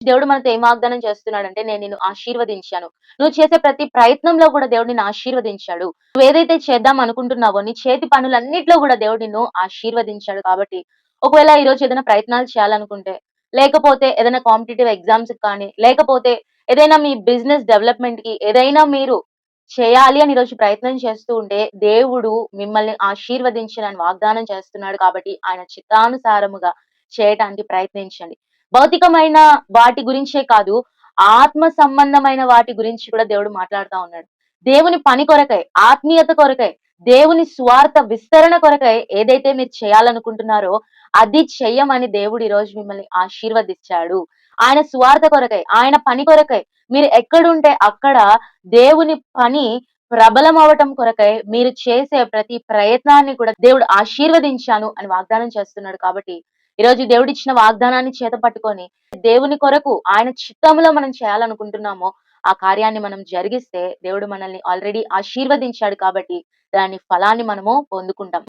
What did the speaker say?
దేవుడు మనతో ఏం వాగ్దానం చేస్తున్నాడంటే, నేను నిన్ను ఆశీర్వదించాను. నువ్వు చేసే ప్రతి ప్రయత్నంలో కూడా దేవుడు నిన్ను ఆశీర్వదించాడు. నువ్వేదైతే చేద్దాం అనుకుంటున్నావో, నీ చేతి పనులన్నిట్లో కూడా దేవుడు నిన్ను ఆశీర్వదించాడు కాబట్టి, ఒకవేళ ఈరోజు ఏదైనా ప్రయత్నాలు చేయాలనుకుంటే, లేకపోతే ఏదైనా కాంపిటీటివ్ ఎగ్జామ్స్‌కి కానీ, లేకపోతే ఏదైనా మీ బిజినెస్ డెవలప్‌మెంట్‌కి ఏదైనా మీరు చేయాలి అని ఈరోజు ప్రయత్నం చేస్తూ ఉంటే, దేవుడు మిమ్మల్ని ఆశీర్వదించనని వాగ్దానం చేస్తున్నాడు కాబట్టి, ఆయన చిత్తానుసారముగా చేయటానికి ప్రయత్నించండి. భౌతికమైన వాటి గురించే కాదు, ఆత్మ సంబంధమైన వాటి గురించి కూడా దేవుడు మాట్లాడుతా ఉన్నాడు. దేవుని పని కొరకై, ఆత్మీయత కొరకై, దేవుని సువార్త విస్తరణ కొరకై ఏదైతే మీరు చేయాలనుకుంటున్నారో, అది చెయ్యమని దేవుడు ఈరోజు మిమ్మల్ని ఆశీర్వదిచ్చాడు. ఆయన సువార్త కొరకై, ఆయన పని కొరకై మీరు ఎక్కడుంటే అక్కడ దేవుని పని ప్రబలమవ్వటం కొరకై మీరు చేసే ప్రతి ప్రయత్నాన్ని కూడా దేవుడు ఆశీర్వదించాను అని వాగ్దానం చేస్తున్నాడు కాబట్టి, ఈరోజు దేవుడిచ్చిన వాగ్దానాన్ని చేతపట్టుకొని, దేవుని కొరకు ఆయన చిత్తంలో మనం చేయాలనుకుంటున్నామో, ఆ కార్యాన్ని మనం జరిగిస్తే, దేవుడు మనల్ని ఆల్రెడీ ఆశీర్వదించాడు కాబట్టి, దాని ఫలాన్ని మనము పొందుకుంటాం.